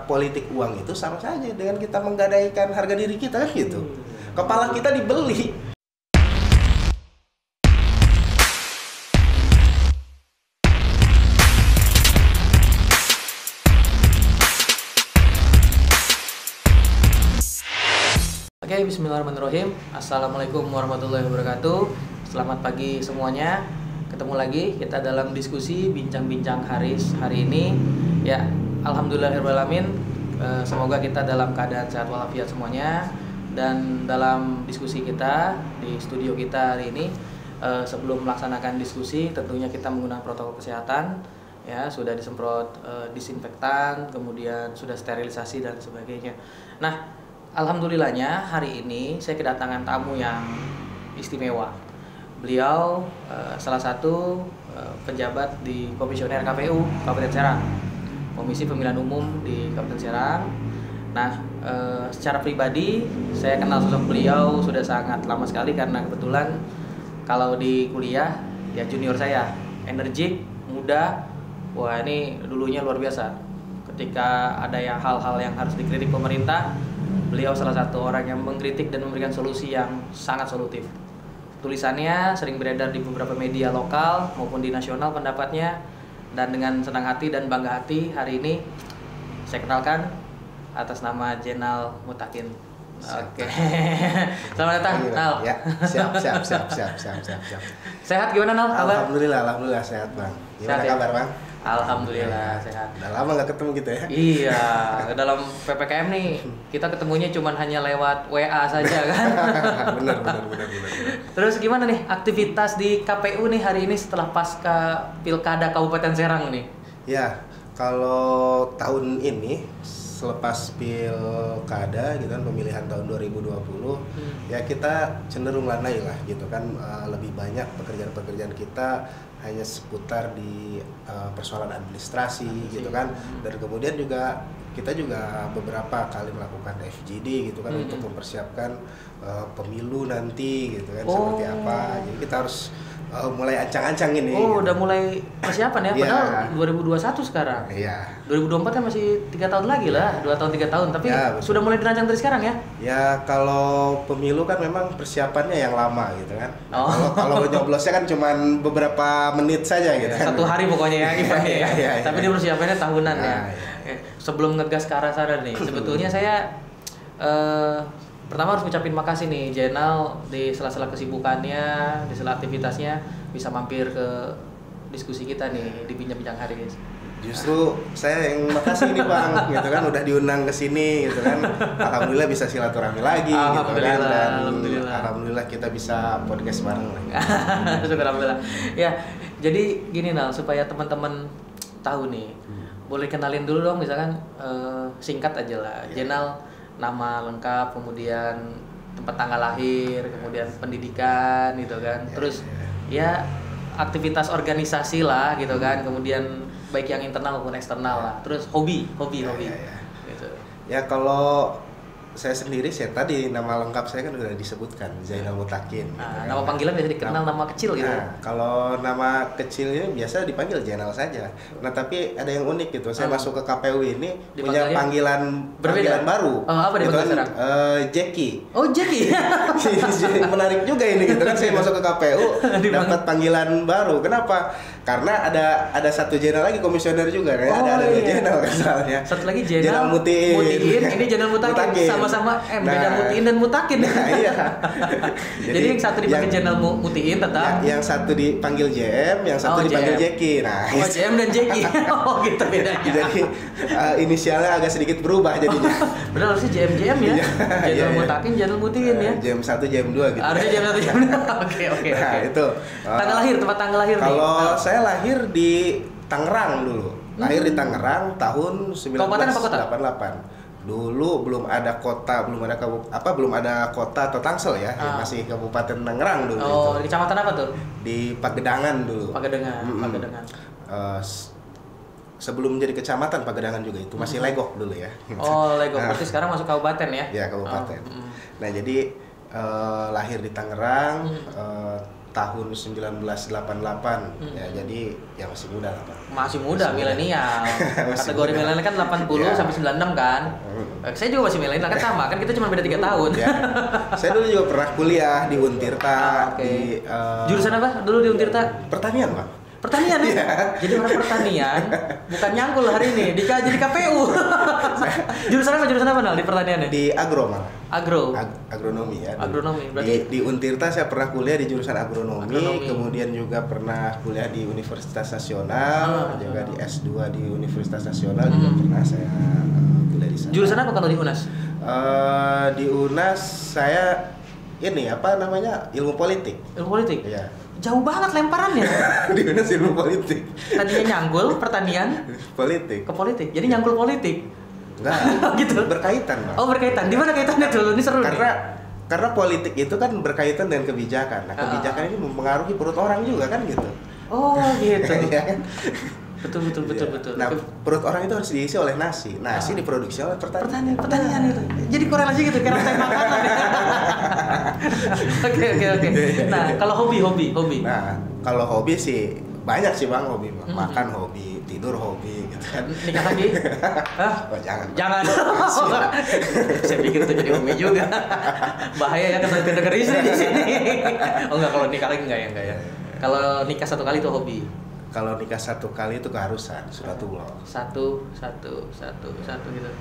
Politik uang itu sama saja dengan kita menggadaikan harga diri kita kan gitu. Kepala kita dibeli. Oke, bismillahirrahmanirrahim. Assalamualaikum warahmatullahi wabarakatuh. Selamat pagi semuanya. Ketemu lagi kita dalam diskusi bincang-bincang Haris hari ini. Ya, alhamdulillahirrahmanirrahim. Semoga kita dalam keadaan sehat walafiat semuanya. Dan dalam diskusi kita di studio kita hari ini, sebelum melaksanakan diskusi, tentunya kita menggunakan protokol kesehatan. Ya, sudah disemprot disinfektan, kemudian sudah sterilisasi dan sebagainya. Nah, alhamdulillahnya hari ini saya kedatangan tamu yang istimewa. Beliau salah satu pejabat di komisioner KPU Kabupaten Serang, Komisi Pemilihan Umum di Kabupaten Serang. Nah, secara pribadi saya kenal sosok beliau sudah sangat lama sekali karena kebetulan kalau di kuliah ya junior saya, energik, muda. Wah, ini dulunya luar biasa. Ketika ada hal-hal yang harus dikritik pemerintah, beliau salah satu orang yang mengkritik dan memberikan solusi yang sangat solutif. Tulisannya sering beredar di beberapa media lokal maupun di nasional pendapatnya, dan dengan senang hati dan bangga hati hari ini saya kenalkan atas nama Jenal Mutakin. Oke. Selamat datang, Nal. Ya, siap. Sehat gimana, Nal? Kabar? Alhamdulillah sehat, Bang. Gimana sehat, kabar, Bang? Alhamdulillah sehat. Udah lama nggak ketemu gitu ya? Iya, dalam PPKM nih kita ketemunya cuman hanya lewat WA saja kan. Bener. Terus gimana nih aktivitas di KPU nih hari ini setelah pasca Pilkada Kabupaten Serang nih? Ya, kalau tahun ini selepas Pilkada gitu kan, pemilihan tahun 2020, ya kita cenderung landai lah gitu kan, lebih banyak pekerjaan-pekerjaan kita hanya seputar di persoalan administrasi gitu kan, dan kemudian juga kita juga beberapa kali melakukan FGD gitu kan, untuk mempersiapkan pemilu nanti gitu kan, seperti apa. Jadi kita harus mulai ancang-ancang ini. Oh, gitu. udah mulai persiapan ya, padahal 2021 sekarang. Iya. 2024 kan masih 3 tahun lagi lah, 2 tahun 3 tahun, tapi Ya, sudah mulai dirancang dari sekarang ya? Ya, kalau pemilu kan memang persiapannya yang lama gitu kan. Oh. Kalau nyoblosnya kan cuma beberapa menit saja gitu kan. Satu hari pokoknya ya eventnya ya. Iya. Tapi dia persiapannya tahunan ya. Iya. Sebelum ngegas ke arah sana nih, sebetulnya saya pertama harus ngucapin makasih nih Jenal, di sela-sela kesibukannya, di sela aktivitasnya bisa mampir ke diskusi kita nih di bincang-bincang Haris. Justru saya yang makasih nih, Bang, gitu kan, udah diundang ke sini gitu kan. Alhamdulillah bisa silaturahmi lagi gitu kan, dan alhamdulillah kita bisa podcast bareng lagi. Syukur alhamdulillah. Ya, jadi gini Nal, supaya teman-teman tahu nih, boleh kenalin dulu dong, misalkan singkat aja lah. Jenal, nama lengkap, kemudian tempat tanggal lahir, kemudian pendidikan gitu kan. Terus ya aktivitas organisasi lah gitu kan, kemudian baik yang internal maupun eksternal lah. Terus hobi. Gitu. Ya, kalau saya sendiri, saya tadi nama lengkap saya kan udah disebutkan, Zainal Mutakin. Nah, nama panggilan biasa dikenal nama kecil gitu. Nah, kalau nama kecilnya biasa dipanggil Jenal saja. Nah, tapi ada yang unik gitu. Saya masuk ke KPU ini punya panggilan baru. Apa dipanggil sekarang? Jackie. Oh, Jackie. Menarik juga ini gitu kan, saya masuk ke KPU dapat panggilan baru. Kenapa? Karena ada satu Jenal lagi komisioner juga kan. Ada dua Jenal misalnya. Satu lagi Jenal Mutiin. Ini Jenal Mutakin. Sama-sama beda Mutiin dan Mutakin. Nah, iya. Jadi yang satu dipanggil Jenal Mutiin tetap. Yang satu dipanggil JM, yang satu dipanggil Jackie. Nah, JM dan Jackie. Oh, gitu bedanya. Jadi inisialnya agak sedikit berubah jadinya. Benar, harusnya JM ya. Jenal Mutakin, Jenal Mutiin ya. JM 1, JM 2 gitu. Harusnya JM 1, JM 2. Oke. Nah, itu. Tempat tanggal lahir nih. Kalau saya lahir di Tangerang dulu. Lahir di Tangerang tahun 1988. Kabupaten apa kota? Dulu belum ada kota, belum ada kota atau tangsel ya. Masih Kabupaten Tangerang dulu. Oh, di kecamatan apa tuh? Di Pagedangan dulu. Pagedangan. Sebelum menjadi kecamatan Pagedangan juga itu masih Legok dulu ya. Oh, Legok. Berarti sekarang masuk kabupaten ya? Ya, kabupaten. Nah, jadi lahir di Tangerang, tahun 1988 ya, jadi ya masih muda lah Pak. Masih muda, milenial. Masih Kategori muda. milenial kan 80 sampai 96 kan. Saya juga masih milenial kan sama kan, kita cuma beda 3 tahun. Ya. Saya dulu juga pernah kuliah di Untirta Oke. di Jurusan apa dulu di Untirta? pertanian Pak. Pertanian ya? Jadi orang pertanian bukan nyangkul hari ini, jadi KPU. Jurusan apa Nal di pertanian ya? Di agro malah. Agro. Agronomi ya. Agronomi, berarti di Untirta saya pernah kuliah di jurusan agronomi, Agronomi. kemudian juga pernah kuliah di Universitas Nasional, juga di S2 di Universitas Nasional juga pernah saya kuliah di sana. Jurusan apa kalau di UNAS? Di UNAS saya ini apa namanya? Ilmu politik. Ilmu politik. Iya. Jauh banget lemparannya. Di UNAS ilmu politik. Tadinya nyangkul pertanian Politik. ke politik. Jadi nyangkul politik. Enggak. Gitu. Berkaitan, Bang. Oh, berkaitan. Di mana kaitannya tuh? Ini seru nih. Karena politik itu kan berkaitan dengan kebijakan. Nah, kebijakan ini mempengaruhi perut orang juga kan gitu. Oh, gitu. Iya kan? Betul. Nah, perut orang itu harus diisi oleh nasi. Nasi diproduksi oleh pertanian. Pertanian itu. Jadi korelasi gitu, kayak rantai makanan. Oke. Nah, kalau hobi. Nah, kalau hobi sih banyak sih Bang hobi. Makan hobi, tidur hobi gitu kan. Nikah lagi? Hah? Oh, jangan. Jangan. Saya pikir itu jadi hobi juga. Bahaya ya kalau denger istri di sini. Oh enggak, kalau nikah lagi enggak ya. Kalau nikah 1 kali itu hobi. Kalau nikah 1 kali itu keharusan, sunatullah. Satu gitu.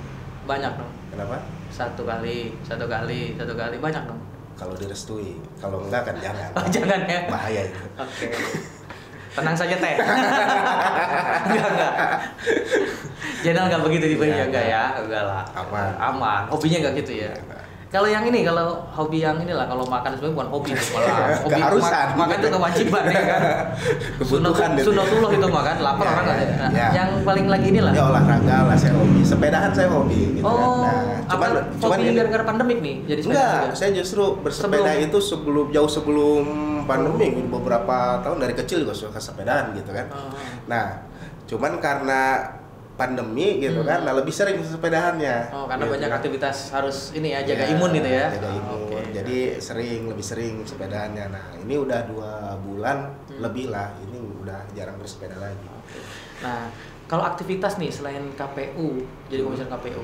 Banyak dong. Kenapa? 1 kali banyak dong. Kalau direstui, kalau enggak kan jangan. Oh, jangan ya. Bahaya itu. Oke. Tenang saja teh. Enggak. Jenal enggak begitu tipenya, enggak ya? Enggak lah. Aman. Hobinya enggak gitu ya. Kalau yang ini, kalau hobi yang inilah, kalau makan sebenarnya bukan hobi itu malah hobi. Keharusan. Makan itu kewajiban ya kan. Kebutuhan itu. Sunatullah itu makan, lapar orang enggak ada. Ya. Yang paling lagi inilah. Ya olahraga lah saya hobi. Sepedahan saya hobi gitu Oh, kan. Nah, cuman hobi ini gara-gara pandemik nih jadi sepeda enggak, juga? saya justru bersepeda itu jauh sebelum pandemi, beberapa tahun dari kecil juga suka sepedahan gitu kan. Nah, cuman karena pandemi gitu kan, nah lebih sering sepedahannya. Oh, karena gitu. banyak aktivitas harus ini ya, jaga imun gitu ya. Jaga imun. Oke. Jadi lebih sering sepedahannya. Nah, ini udah 2 bulan lebih lah. Ini udah jarang bersepeda lagi. Oke. Nah, kalau aktivitas nih selain KPU, jadi komisioner KPU,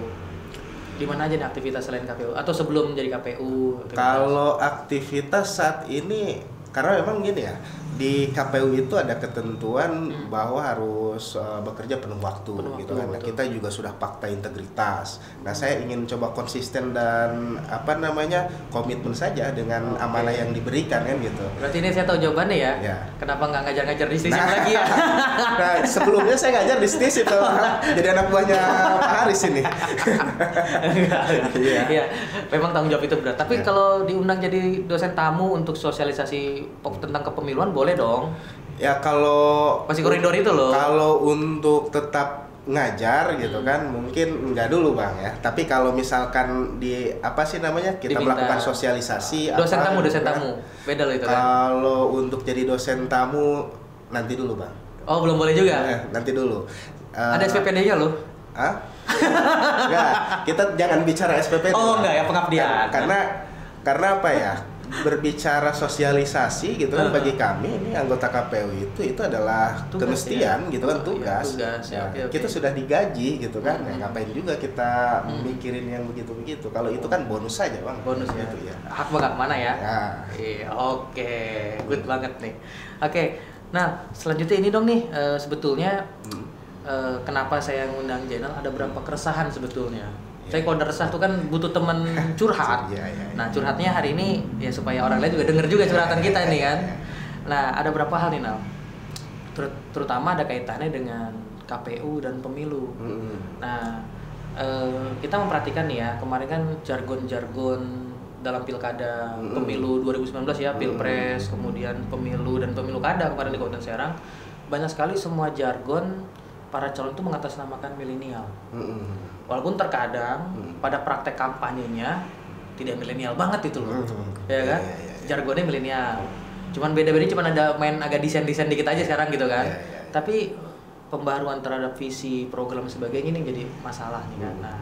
di mana aja nih aktivitas selain KPU atau sebelum jadi KPU? Kalau aktivitas saat ini, karena memang gini ya, di KPU itu ada ketentuan bahwa harus bekerja penuh waktu gitu kan. Nah, kita juga sudah fakta integritas. Nah, saya ingin coba konsisten dan komitmen saja dengan amanah yang diberikan kan gitu. Berarti ini saya tahu jawabannya ya. Ya. Kenapa nggak ngajar-ngajar di sini lagi ya? Nah, sebelumnya saya ngajar di STISIP jadi anak buahnya Pak Haris ini. Iya, memang tanggung jawab itu berat. Tapi kalau diundang jadi dosen tamu untuk sosialisasi tentang kepemiluan boleh dong. Ya kalau Masih koridor itu loh. Kalau untuk tetap ngajar gitu kan mungkin enggak dulu Bang ya. Tapi kalau misalkan kita Diminta melakukan sosialisasi dosen tamu gitu kan. beda loh itu kan. Kalau untuk jadi dosen tamu nanti dulu Bang. Oh, belum boleh juga. Nanti dulu. Ada SPPD-nya loh. Hah? Enggak, kita jangan bicara SPPD. Oh, enggak ya, pengabdian. Karena apa ya? Berbicara sosialisasi gitu kan bagi kami ini anggota KPU itu adalah Tugas, kemestian ya? gitu kan, Oh, tugas. iya, tugas, ya, oke. Kita sudah digaji gitu kan. Ngapain juga kita mikirin yang begitu-begitu. Kalau itu kan bonus saja Bang. Bonus ya. Gitu ya. Hak nggak kemana ya? Ya. Iya, oke, good banget nih. Oke, nah selanjutnya ini dong nih sebetulnya kenapa saya ngundang Jenal, ada berapa keresahan sebetulnya. Saya kalau udah resah tuh kan butuh teman curhat. Iya. Nah curhatnya hari ini ya supaya orang lain juga denger juga curhatan kita nih kan. Nah ada berapa hal nih Nal, terutama ada kaitannya dengan KPU dan pemilu. Nah kita memperhatikan nih ya, kemarin kan jargon-jargon dalam pilkada pemilu 2019 ya, pilpres, kemudian pemilu dan pemilu kada kemarin di Kabupaten Serang, banyak sekali semua jargon para calon itu mengatasnamakan milenial. Walaupun terkadang pada praktek kampanyenya tidak milenial banget itu loh. Ya kan? Jargonnya milenial. Cuman beda-beda, cuman ada main agak desain-desain dikit aja sekarang gitu kan. Tapi pembaruan terhadap visi, program sebagainya ini jadi masalah nih kan. Nah,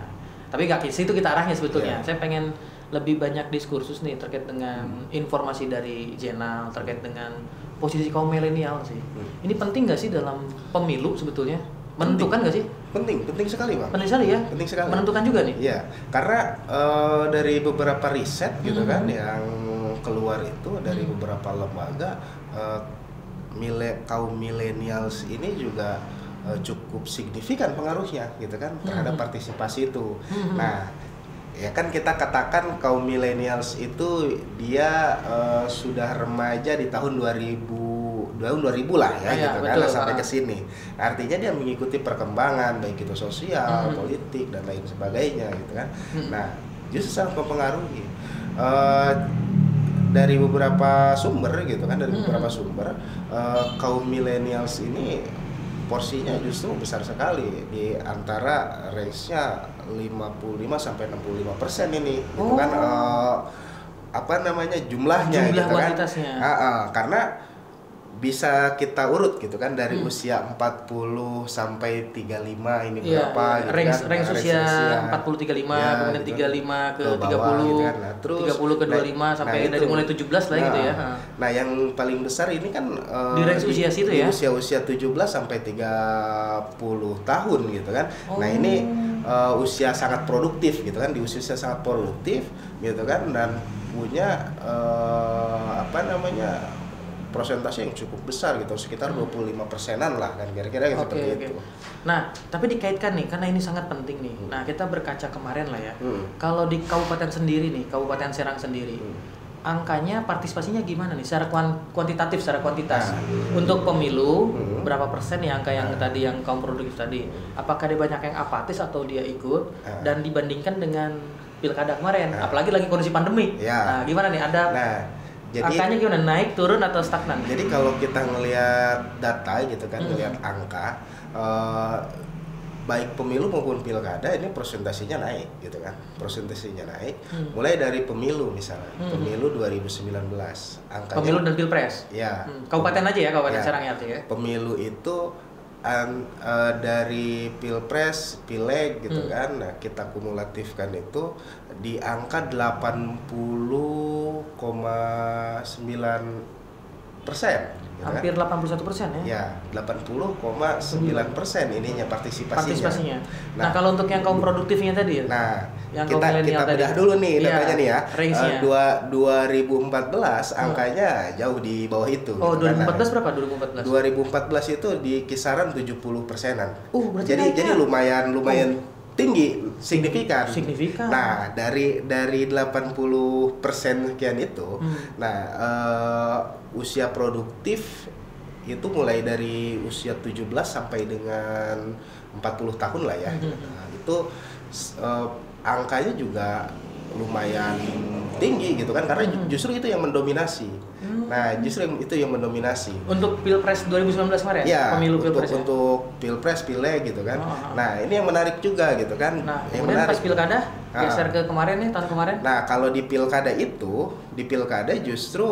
Tapi nggak ke situ kita arahnya sebetulnya. Yeah. Saya pengen lebih banyak diskursus nih terkait dengan informasi dari Jenal, terkait dengan posisi kaum milenial sih. Ini penting nggak sih dalam pemilu sebetulnya? Menentukan nggak sih? Penting sekali, Bang. Penting sekali ya? Penting sekali. Menentukan juga nih? Iya, karena dari beberapa riset gitu kan yang keluar itu dari beberapa lembaga, kaum millennials ini juga cukup signifikan pengaruhnya gitu kan terhadap partisipasi itu. Nah, ya kan kita katakan kaum millennials itu dia sudah remaja di tahun 2000 lah ya, gitu kan, betul, sampai ke sini. Artinya dia mengikuti perkembangan baik itu sosial, politik dan lain sebagainya gitu kan. Nah, justru sangat mempengaruhi. Dari beberapa sumber gitu kan, kaum millennials ini porsinya justru besar sekali, di antara range-nya 55 sampai 65% ini gitu kan, jumlahnya gitu kan. Karena bisa kita urut gitu kan dari usia 40 sampai 35 ini berapa gitu range, kan. Range usia 40 35 kemudian gitu. 35 ke 30 gitu kan. Nah, terus 30 ke 25 sampai dari mulai 17 lah gitu ya. Nah, yang paling besar ini kan di range usia situ ya. Usia 17 sampai 30 tahun gitu kan. Nah, ini usia sangat produktif gitu kan, di usia sangat produktif gitu kan, dan punya persentase yang cukup besar gitu, sekitar 25%-an lah kan, kira-kira seperti itu. Nah, tapi dikaitkan nih, karena ini sangat penting nih. Nah, kita berkaca kemarin lah ya. Kalau di kabupaten sendiri nih, Kabupaten Serang sendiri, angkanya partisipasinya gimana nih? Secara kuantitatif, secara kuantitas. Untuk pemilu, berapa persen ya angka yang tadi, yang kaum produktif tadi? Apakah dia banyak yang apatis atau dia ikut? Dan dibandingkan dengan pilkada kemarin, apalagi lagi kondisi pandemi. Nah, gimana nih? Ada jadi, angkanya gimana? Naik, turun, atau stagnan? Jadi kalau kita ngelihat data gitu kan, ngelihat angka, baik pemilu maupun pilkada ini presentasinya naik gitu kan, mulai dari pemilu misalnya, pemilu 2019, angkanya pemilu dan pilpres. Ya. Kabupaten aja ya, Kabupaten Serang ya artinya. Pemilu itu dari pilpres, pileg gitu kan, nah kita kumulatifkan itu di angka 80,9%. Hampir 81% ya? Ya, 80,9% ininya partisipasinya. Nah, kalau untuk yang kaum produktifnya tadi ya? Nah, yang kita bedah dulu nih datanya nih ya. Range-nya. 2014 angkanya jauh di bawah itu. Oh, gitu 2014 berapa? 2014 itu di kisaran 70%-an. Berarti jadi lumayan tinggi, signifikan. Nah, dari 80% sekian itu, usia produktif itu mulai dari usia 17 sampai dengan 40 tahun lah ya. Nah, itu angkanya juga lumayan tinggi gitu kan, karena justru itu yang mendominasi. Nah, justru itu yang mendominasi. Untuk Pilpres 2019 kemarin ya? Pemilu Pilpres. Untuk Pilpres, Pileg gitu kan. Nah, ini yang menarik juga gitu kan. Nah, yang kemudian menarik. pas pilkada geser ke kemarin nih, tahun kemarin. Nah, kalau di pilkada justru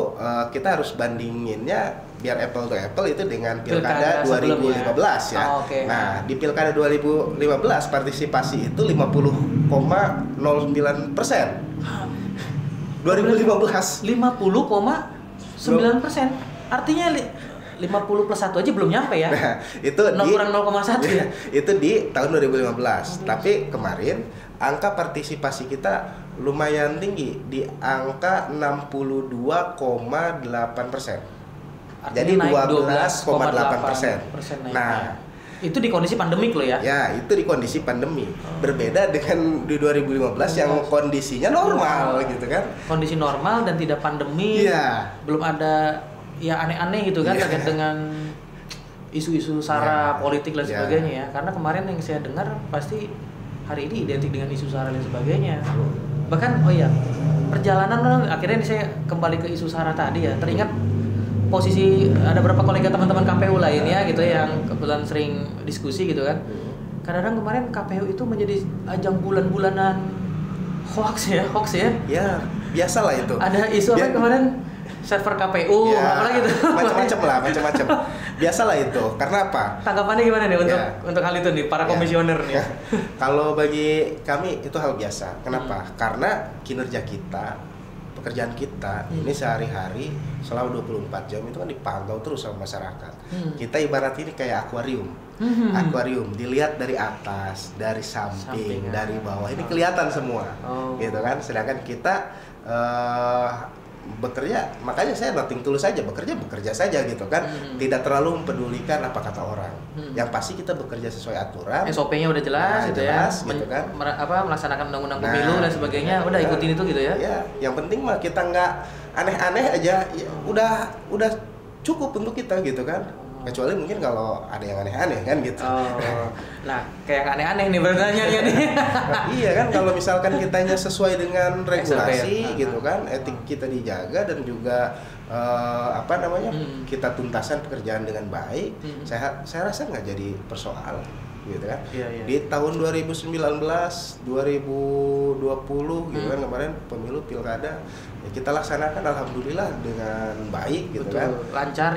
kita harus bandinginnya biar apple to apple itu dengan pilkada 2015 ya. Nah, di pilkada 2015 partisipasi itu 50,09%. 2015 50,9%. Artinya 50 plus 1 aja belum nyampe ya. Nah, itu kurang 0,1 ya. Itu di tahun 2015. Tapi kemarin angka partisipasi kita lumayan tinggi di angka 62,8%. Jadi 12,8%. Nah, itu di kondisi pandemik loh ya? Ya, itu di kondisi pandemi. Berbeda dengan di 2015 yang kondisinya normal gitu kan. Kondisi normal dan tidak pandemi. Iya. Belum ada ya aneh-aneh gitu kan terkait dengan isu-isu sara politik dan sebagainya ya. Karena kemarin yang saya dengar pasti hari ini identik dengan isu sara dan sebagainya. Bahkan perjalanan akhirnya saya kembali ke isu sara tadi ya. Teringat posisi ada beberapa kolega teman-teman KPU lainnya gitu yang kebetulan sering diskusi gitu kan. Kadang-kadang kemarin KPU itu menjadi ajang bulan-bulanan hoax ya. Ya, biasalah itu. Ada isu apa kemarin server KPU apa gitu. Macam-macam. Biasalah itu. Karena apa? Tanggapannya gimana nih untuk hal itu nih para komisioner nih? Kalau bagi kami itu hal biasa. Kenapa? Karena kinerja kita, pekerjaan kita ini sehari-hari selama 24 jam itu kan dipantau terus sama masyarakat. Kita ibarat ini kayak akuarium. Akuarium dilihat dari atas, dari samping, dari bawah. Ini kelihatan semua. Gitu kan. Sedangkan kita bekerja, makanya saya nothing tulus saja, bekerja saja gitu kan. Tidak terlalu mempedulikan apa kata orang. Yang pasti kita bekerja sesuai aturan. SOP-nya udah jelas gitu ya. Gitu kan. Melaksanakan undang-undang pemilu dan sebagainya, udah ikutin itu gitu ya. Ya, yang penting mah kita nggak aneh-aneh aja, ya, udah cukup untuk kita gitu kan. Kecuali mungkin kalau ada yang aneh-aneh kan gitu. Nah, kayak yang aneh-aneh nih bertanya nih. Iya kan, kalau misalkan kitanya sesuai dengan regulasi SOP, gitu kan, etik kita dijaga dan juga kita tuntaskan pekerjaan dengan baik, saya rasa nggak jadi persoalan gitu kan. Di tahun 2019, 2020 gitu kan, kemarin pemilu pilkada ya kita laksanakan alhamdulillah dengan baik gitu. Betul. Kan. Lancar,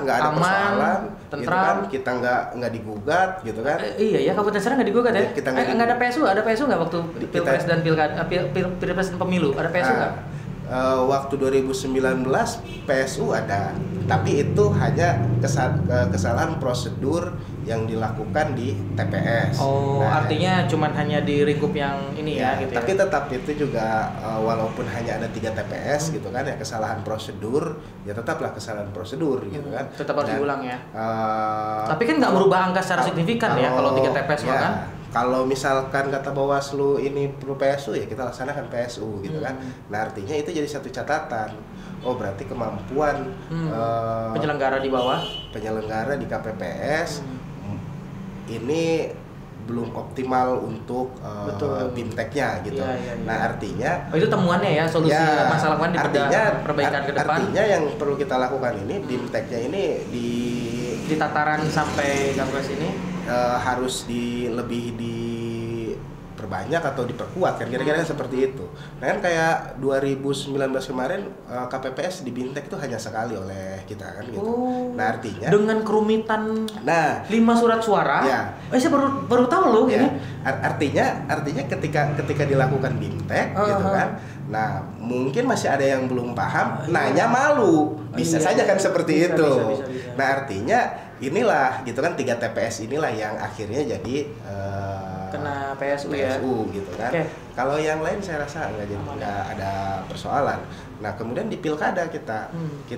nggak ada aman, persoalan, tentram. gitu kan. Kita nggak digugat gitu kan. Iya ya, Kabupaten Serang nggak digugat ya. Kita nggak ada PSU, nggak waktu pilpres dan pilkada, pilpres dan pemilu, ada PSU nggak? Waktu 2019 PSU ada, tapi itu hanya kesalahan prosedur yang dilakukan di TPS. Artinya cuman hanya di lingkup yang ini ya gitu. Tapi ya? tetap itu juga walaupun hanya ada 3 TPS gitu kan ya, kesalahan prosedur ya tetaplah kesalahan prosedur gitu kan. Tetap harus diulang ya. Tapi kan nggak merubah angka secara signifikan ya kalau 3 TPS kan. Kalau misalkan kata Bawaslu ini perlu PSU ya kita laksanakan PSU gitu kan. Nah artinya itu jadi satu catatan. Oh berarti kemampuan penyelenggara di bawah, penyelenggara di KPPS ini belum optimal untuk BIMTEK-nya gitu. Nah artinya itu temuannya ya, solusi masalah kan perbaikan ke depan. Artinya yang perlu kita lakukan ini BIMTEK-nya ini di tataran sampai Gambas ini harus lebih diperbanyak atau diperkuat kan, kira-kira seperti itu. Nah kan kayak 2019 kemarin KPPS di BIMTEK itu hanya sekali oleh kita kan gitu. Nah artinya dengan kerumitan 5 surat suara. Saya baru tahu loh ini. Artinya ketika dilakukan BIMTEK gitu kan. Nah mungkin masih ada yang belum paham, nanya malu, bisa saja kan seperti itu. Bisa. Nah artinya inilah gitu kan 3 TPS inilah yang akhirnya jadi kena PSU gitu kan. Kalau yang lain saya rasa nggak ada persoalan. Nah kemudian di pilkada kita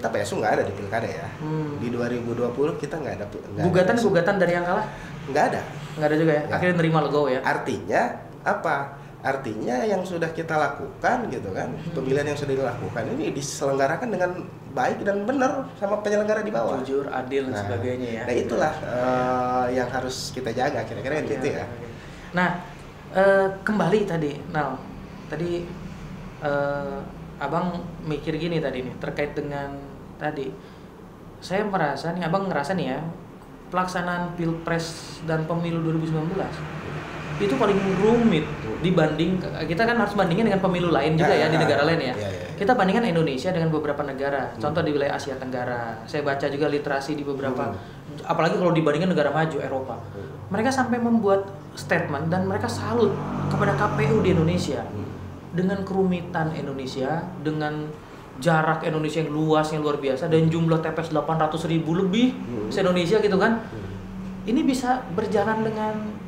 PSU nggak ada di pilkada ya. Di 2020 kita nggak ada. Gugatan dari yang kalah? Nggak ada juga ya. Akhirnya nerima legowo ya. Artinya apa? Artinya yang sudah kita lakukan gitu kan, pemilihan yang sudah dilakukan ini diselenggarakan dengan baik dan benar sama penyelenggara di bawah. Jujur, adil dan sebagainya ya. Nah itulah yang harus kita jaga kira-kira gitu ya. Nah kembali tadi, tadi abang mikir gini tadi nih terkait dengan tadi. Saya merasa nih, abang ngerasa nih ya, pelaksanaan pilpres dan pemilu 2019 itu paling rumit dibanding, kita kan harus bandingin dengan pemilu lain juga ya di negara lain ya. Kita bandingkan Indonesia dengan beberapa negara, contoh di wilayah Asia Tenggara. Saya baca juga literasi di beberapa, apalagi kalau dibandingkan negara maju Eropa. Mereka sampai membuat statement dan mereka salut kepada KPU di Indonesia dengan kerumitan Indonesia, dengan jarak Indonesia yang luas, yang luar biasa, dan jumlah TPS 800.000 lebih se-Indonesia gitu kan. Ini bisa berjalan dengan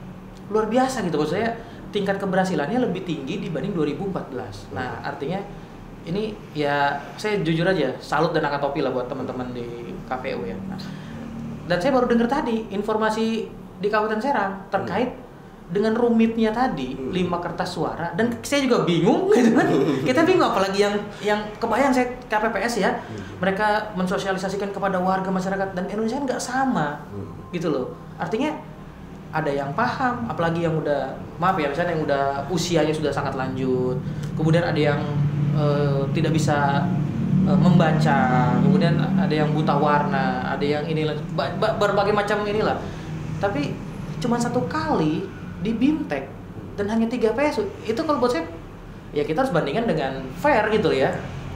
luar biasa gitu. Maksud saya tingkat keberhasilannya lebih tinggi dibanding 2014. Nah artinya ini ya saya jujur aja salut dan angkat topi lah buat teman-teman di KPU ya. Nah, dan saya baru dengar tadi informasi di Kabupaten Serang terkait dengan rumitnya tadi 5 kertas suara, dan saya juga bingung gitu kan. Kita bingung, apalagi yang kebayang saya KPPS ya, mereka mensosialisasikan kepada warga masyarakat, dan Indonesia nggak sama gitu loh. Artinya ada yang paham, apalagi yang udah, maaf ya, misalnya yang udah usianya sudah sangat lanjut, kemudian ada yang tidak bisa membaca, kemudian ada yang buta warna, ada yang inilah, berbagai macam inilah. Tapi cuma 1 kali di BIMTEK dan hanya 3 PSU, itu kalau buat saya ya kita harus bandingkan dengan fair gitu ya.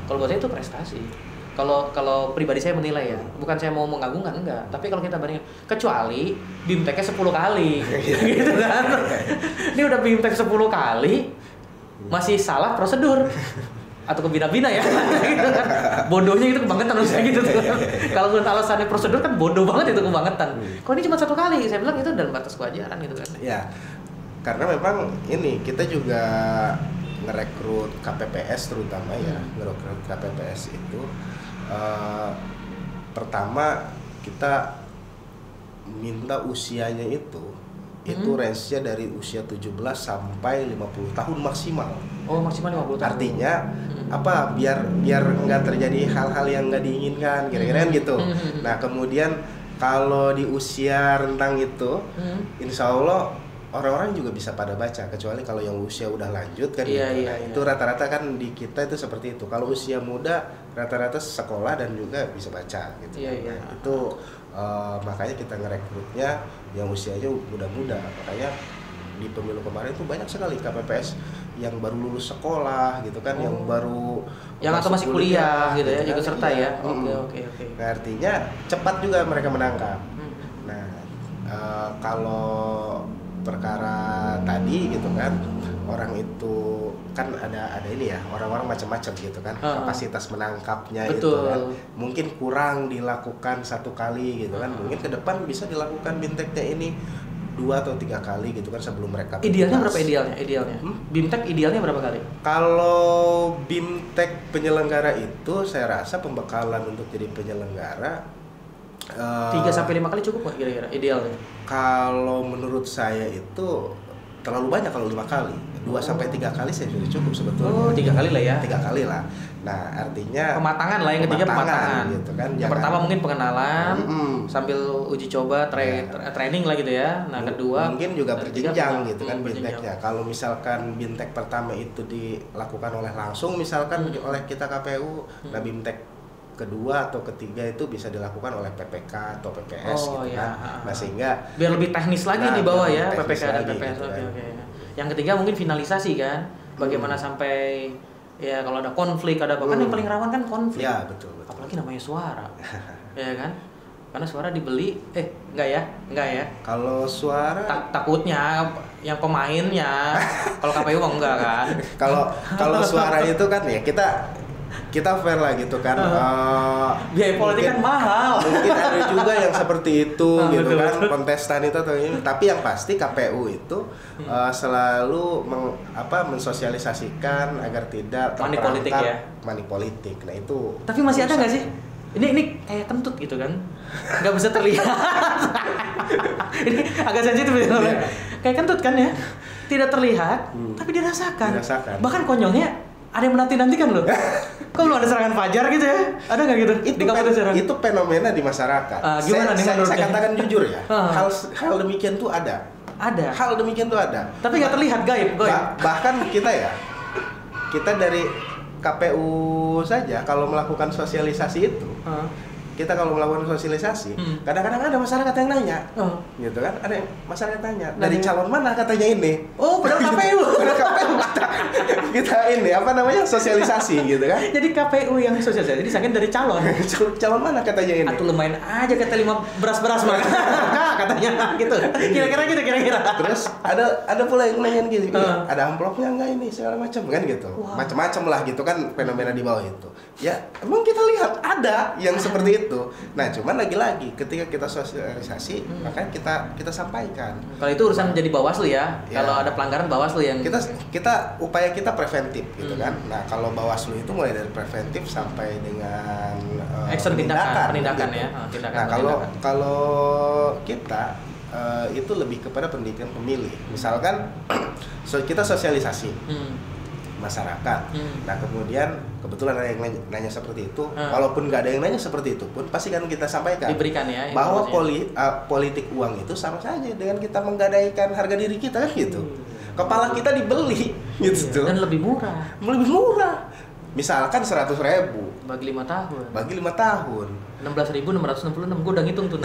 Kalau buat saya itu prestasi. kalau pribadi saya menilai ya, bukan saya mau mengagungkan enggak, tapi kalau kita bandingin, kecuali BIMTEK-nya 10 kali, gitu kan. Ini udah BIMTEK 10 kali, masih salah prosedur atau kebina-bina ya, gitu kan. Bodohnya itu kebangetan menurut saya gitu tuh. Kalau menurut alasannya prosedur kan bodoh banget itu kebangetan. Kok ini cuma 1 kali? Saya bilang itu dalam batas kewajaran gitu kan. Ya, karena memang ini kita juga ngerekrut KPPS terutama ya, ngerekrut KPPS itu pertama kita minta usianya itu range-nya dari usia 17 sampai 50 tahun maksimal. Oh, maksimal 50 tahun. Artinya apa? Biar nggak terjadi hal-hal yang nggak diinginkan, kira-kira gitu. Nah, kemudian kalau di usia rentang itu, insya Allah orang-orang juga bisa pada baca, kecuali kalau yang usia udah lanjut kan. Iya. Itu rata-rata kan di kita itu seperti itu. Kalau usia muda rata-rata sekolah dan juga bisa baca gitu. Iya. Nah, itu makanya kita ngerekrutnya yang usianya muda-muda. Makanya di pemilu kemarin itu banyak sekali KPPS yang baru lulus sekolah gitu kan, yang baru atau masih kuliah gitu ya, ikut serta ya. Oke. Nah, artinya cepat juga mereka menangkap. Nah, kalau perkara tadi gitu kan, orang itu kan ada ini ya, orang-orang macam-macam gitu kan, kapasitas menangkapnya. Betul. Itu kan mungkin kurang dilakukan 1 kali gitu kan, mungkin ke depan bisa dilakukan BIMTEK-nya ini 2 atau 3 kali gitu kan sebelum mereka idealnya berapa idealnya BIMTEK idealnya berapa kali? Kalau BIMTEK penyelenggara itu saya rasa pembekalan untuk jadi penyelenggara 3-5 kali cukup nggak kira-kira idealnya? Kalau menurut saya itu terlalu banyak kalau 5 kali. 2-3 kali saya sudah cukup sebetulnya. Oh, 3 kali lah ya. 3 kali lah. Nah, artinya pematangan lah, yang ketiga pematangan gitu kan. Yang pertama mungkin pengenalan sambil uji coba training lah gitu ya. Nah, kedua mungkin juga berjenjang gitu kan BIMTEK-nya. Kalau misalkan BIMTEK pertama itu dilakukan oleh langsung misalkan oleh kita KPU, nah BIMTEK kedua atau ketiga itu bisa dilakukan oleh PPK atau PPS gitu kan. Nah, sehingga biar lebih teknis lagi di bawah ya, PPK dan PPS. Gitu kan. Oke. Yang ketiga mungkin finalisasi kan. Bagaimana sampai ya kalau ada konflik, ada apa kan yang paling rawan kan konflik. Ya, betul. Apalagi namanya suara. Ya kan? Karena suara dibeli enggak ya. Kalau suara takutnya yang pemainnya. Kalau KPU mah enggak kan. Kalau suara itu kan ya kita fair lah gitu kan. Biaya politik kan mahal. Mungkin ada juga yang seperti itu gitu betul, kan, betul. Kontestan itu atau ini. Tapi yang pasti KPU itu selalu mensosialisasikan agar tidak terperangkap money politik. Nah, itu. Tapi masih ada nggak sih? Ini kayak kentut gitu kan, nggak bisa terlihat. Ini agak sensitif ya. Kayak kentut kan ya, tidak terlihat, tapi dirasakan. Bahkan konyolnya ada yang menanti-nantikan loh. Kok lu ada serangan fajar gitu ya? Ada nggak gitu? Itu fenomena di masyarakat. Gimana nih menurut saya katakan jujur ya, hal demikian tuh ada. Hal demikian tuh ada. Tapi nggak terlihat, gaib. Bahkan kita dari KPU saja kalau melakukan sosialisasi itu, kita kalau melakukan sosialisasi, kadang-kadang ada masyarakat yang nanya, gitu kan? Ada masyarakat tanya, dari calon mana katanya ini? Oh, padahal KPU. Padahal KPU kita ini apa namanya sosialisasi, gitu kan? Jadi KPU yang sosialisasi disangkain dari calon. Calon mana katanya ini? Atau lumayan aja kata 5 beras mah. Katanya gitu. Kira-kira. Terus ada pula yang nanya gitu, ada amplopnya enggak ini segala macam kan gitu. Macam-macam lah gitu kan fenomena di bawah itu. Ya, emang kita lihat ada yang seperti itu. Nah, cuman lagi-lagi ketika kita sosialisasi, makanya kita sampaikan. Kalau itu urusan jadi Bawaslu ya. Kalau ada pelanggaran Bawaslu yang kita upaya kita preventif gitu kan. Nah, kalau Bawaslu itu mulai dari preventif sampai dengan action penindakan gitu. Ya. Nah, kalau kita itu lebih kepada pendidikan pemilih. Misalkan kita sosialisasi masyarakat. Nah, kemudian kebetulan ada yang nanya seperti itu, walaupun nggak ada yang nanya seperti itu pun pasti kan kita sampaikan diberikan ya bahwa politik uang itu sama saja dengan kita menggadaikan harga diri kita kan gitu. Kepala kita dibeli gitu. Dan lebih murah. Misalkan 100.000 bagi 5 tahun. 16.666, gue udah ngitung tuh.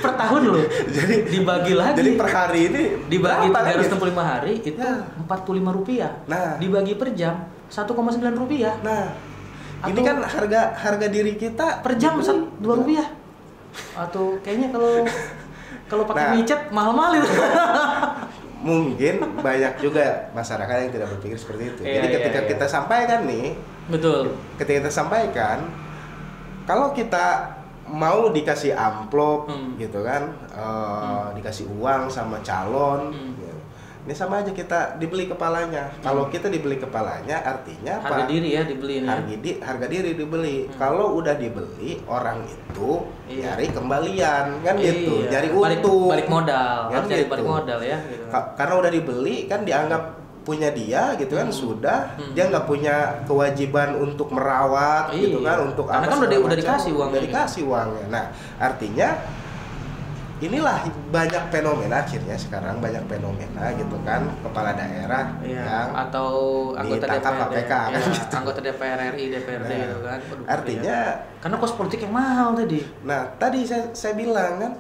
Per tahun loh. Jadi dibagi lagi. Jadi per hari ini dibagi 365 hari itu Rp45. Nah, dibagi per jam Rp1,9. Nah, Ini kan harga diri kita per jam Rp2. Atau kayaknya kalau pakai micet mahal-mahal itu. Mungkin banyak juga masyarakat yang tidak berpikir seperti itu. Iya, Jadi ketika kita sampaikan nih, betul. Ketika kita sampaikan, kalau kita mau dikasih amplop gitu kan, dikasih uang sama calon, ini sama aja kita dibeli kepalanya. Kalau kita dibeli kepalanya, artinya harga apa? diri ya dibeli nih. Harga diri dibeli. Kalau udah dibeli, orang itu nyari kembalian kan gitu, nyari untung. Balik modal, kan harus cari gitu. balik modal ya. Gitu. Karena udah dibeli kan dianggap punya dia gitu kan, sudah dia nggak punya kewajiban untuk merawat gitu kan, untuk karena apa? Kan udah dikasih uangnya. Udah dikasih uangnya. Nah artinya inilah banyak fenomena akhirnya sekarang gitu kan, kepala daerah yang atau anggota ditangkap DPRD, KPK kan gitu. Anggota DPR RI, DPRD gitu kan. Artinya karena kos politik yang mahal tadi. Nah tadi saya bilang kan,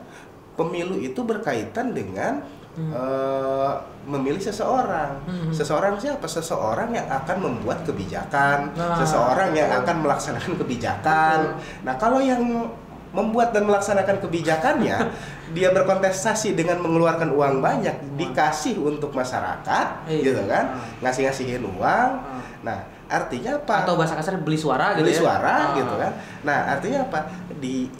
pemilu itu berkaitan dengan memilih seseorang. Seseorang siapa? Seseorang yang akan membuat kebijakan, seseorang yang akan melaksanakan kebijakan. Nah kalau yang membuat dan melaksanakan kebijakannya dia berkontestasi dengan mengeluarkan uang banyak, dikasih untuk masyarakat gitu kan, ngasih-ngasihin uang. Nah artinya apa? Atau bahasa kasar beli suara gitu, beli suara gitu kan. Nah artinya apa?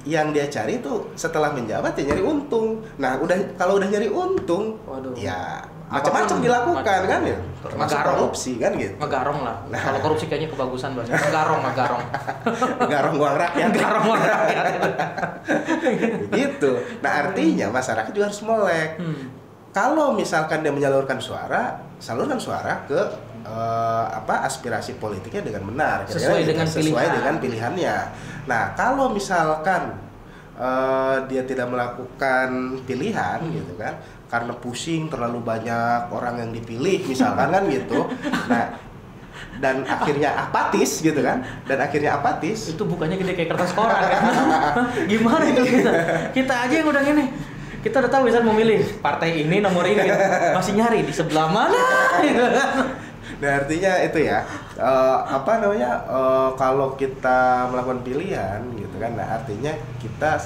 Yang dia cari itu setelah menjabat ya nyari untung. Nah kalau udah nyari untung, ya macam-macam dilakukan kan ya, termasuk korupsi kan gitu. Ngegarong lah. Nah, kalau korupsi kayaknya kebagusan bahasa. Ngegarong. Ngegarong uang rakyat. Ngegarong uang rakyat. Gitu. Nah artinya masyarakat juga harus melek. Kalau misalkan dia menyalurkan suara, salurkan suara ke aspirasi politiknya dengan benar, sesuai dengan pilihannya. Nah kalau misalkan dia tidak melakukan pilihan gitu kan, karena pusing terlalu banyak orang yang dipilih misalkan kan gitu, nah dan akhirnya apatis gitu kan, itu bukannya gede kayak kertas koran kan. Gimana itu kita aja yang udah gini, kita udah tahu bisa memilih partai ini nomor ini gitu. Masih nyari di sebelah mana gitu. Nah artinya itu ya, kalau kita melakukan pilihan gitu kan, nah artinya kita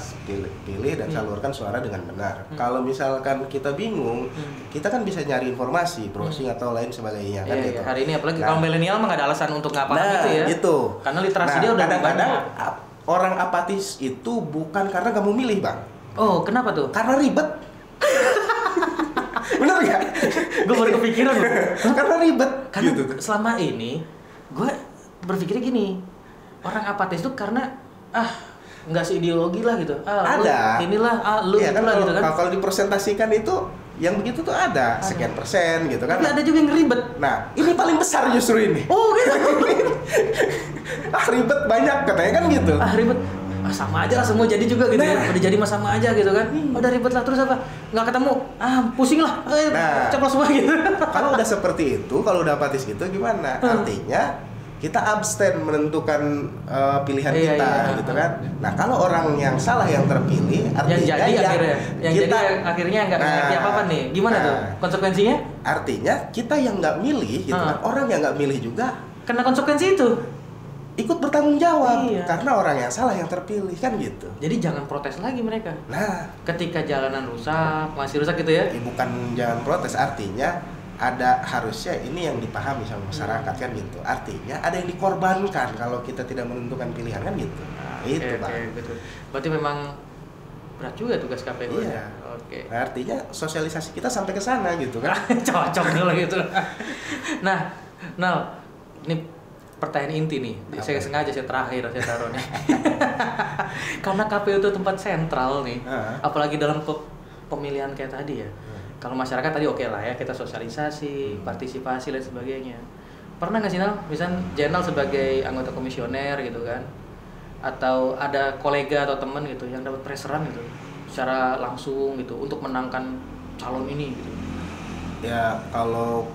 pilih dan salurkan suara dengan benar. Kalau misalkan kita bingung, kita kan bisa nyari informasi, browsing atau lain sebagainya kan gitu. Hari ini apalagi kalau milenial mah nggak ada alasan untuk nggak paham gitu ya. Gitu. Karena literasi dia udah kadang-kadang orang apatis itu bukan karena nggak mau milih, Bang. Oh, kenapa tuh? Karena ribet. Bener nggak? Gue baru kepikiran loh. Karena ribet. Karena gitu. Selama ini gue berpikirnya gini, orang apatis itu karena nggak seideologi lah gitu. Ada. Lu iya, itulah gitu kan. Kalau dipresentasikan itu yang begitu tuh ada sekian persen gitu kan. Tapi ada juga yang ribet. Nah, ini paling besar justru ini. Oh gitu. Ribet banyak katanya kan gitu. Ribet. Sama aja lah semua jadi juga gitu ya. Udah jadi mah sama aja gitu kan. Udah ribet lah, terus apa? Nggak ketemu. Pusing lah. Ceplos semua gitu. Kalau udah seperti itu, kalau udah apatis gitu gimana? Artinya kita abstain menentukan pilihan kita gitu kan. Nah, kalau orang yang salah yang terpilih, artinya yang jadi akhirnya nggak ngerti apa-apa nih. Gimana tuh konsekuensinya? Artinya kita yang nggak milih gitu kan, orang yang nggak milih juga kena konsekuensi itu. Ikut bertanggung jawab karena orang yang salah yang terpilih kan gitu. Jadi jangan protes lagi mereka. Nah, ketika jalanan masih rusak gitu ya? Bukan jangan protes, artinya harusnya ini yang dipahami sama masyarakat kan gitu. Artinya ada yang dikorbankan kalau kita tidak menentukan pilihan kan gitu. Itu Bang. Gitu. Berarti memang berat juga tugas KPU. Iya. Nah, artinya sosialisasi kita sampai ke sana gitu kan. Cocok dulu gitu. Nah, ini pertanyaan inti nih, saya sengaja saya taruh nih. Karena KPU itu tempat sentral nih, apalagi dalam pemilihan kayak tadi ya. Kalau masyarakat tadi oke lah ya, kita sosialisasi, partisipasi dan sebagainya. Pernah nggak sih misalnya Jenal sebagai anggota komisioner gitu kan, atau ada kolega atau teman gitu yang dapat presseran gitu, secara langsung gitu untuk menangkan calon ini gitu? Ya kalau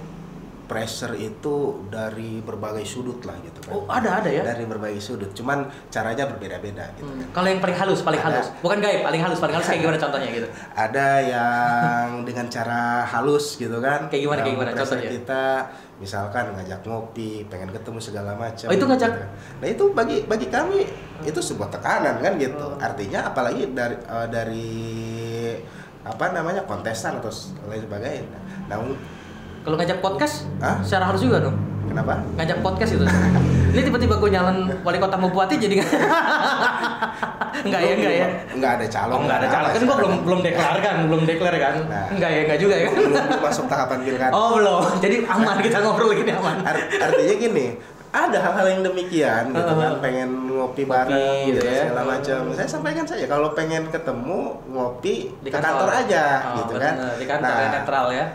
pressure itu dari berbagai sudut lah gitu kan. Oh, ada ya? Dari berbagai sudut, cuman caranya berbeda-beda gitu. Kalau yang paling halus, bukan gaib, paling halus kayak gimana contohnya gitu? Ada yang dengan cara halus gitu kan. Kayak gimana contohnya? Kita misalkan ngajak ngopi, pengen ketemu segala macam. Oh, itu ngajak? Gitu. Nah itu bagi kami itu sebuah tekanan kan gitu. Artinya apalagi dari apa namanya kontestan atau lain sebagainya. Namun kalau ngajak podcast, secara halus juga dong. Kenapa? Ngajak podcast itu. Ini tiba-tiba gue nyalon wali kota mau bupati jadi enggak ya? Enggak ada calon. Enggak ada calon. Kan gue belum deklar kan. Nah, enggak juga ya kan. Belum masuk tahapan pilkada. Oh, belum. Jadi aman kita ngobrol lagi aman. Artinya gini, ada hal-hal yang demikian gitu kan, pengen ngopi bareng gitu ya, segala macam. Saya sampaikan saja kalau pengen ketemu ngopi di kantor aja gitu kan. Di kantor netral ya.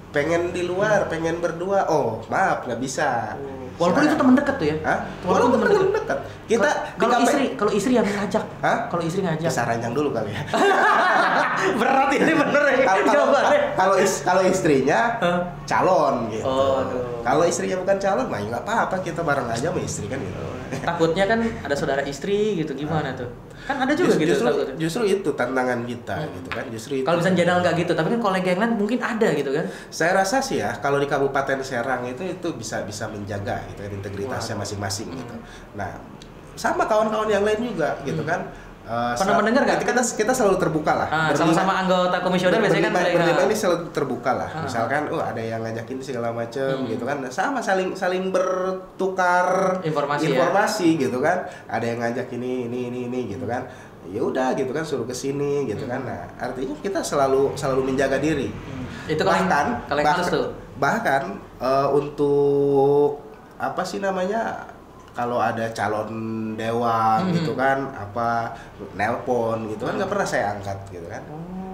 Pengen di luar, pengen berdua, oh maaf nggak bisa. Walaupun itu teman dekat tuh ya? Walaupun teman dekat. Kita kalau istri yang ngajak. Kalau istri ngajak. Bisa ranjang dulu kali ya. Berat ini bener ya. Kalau istrinya calon gitu. Oh, kalau istrinya bukan calon, mah nggak apa-apa, kita bareng aja sama istri kan gitu. Takutnya kan ada saudara istri gitu, gimana tuh? Kan ada juga justru itu tantangan kita gitu kan. Justru itu. Kalau misalnya Jenal nggak gitu, tapi kan kolega yang lain mungkin ada gitu kan. Saya rasa sih ya, kalau di Kabupaten Serang itu bisa menjaga gitu kan integritasnya masing-masing gitu. Nah, sama kawan-kawan yang lain juga gitu kan. Pernah mendengar nggak? Kita selalu terbuka lah. Sama-sama anggota komisioner biasanya kan berlima ini selalu terbuka lah. Misalkan, ada yang ngajakin segala macam gitu kan. Sama saling bertukar informasi gitu kan. Ada yang ngajak ini gitu kan. Ya udah gitu kan, suruh kesini gitu kan. Nah, artinya kita selalu menjaga diri. Itu bahkan untuk apa sih namanya? Kalau ada calon dewan gitu kan, nelpon gitu kan, nggak pernah saya angkat gitu kan.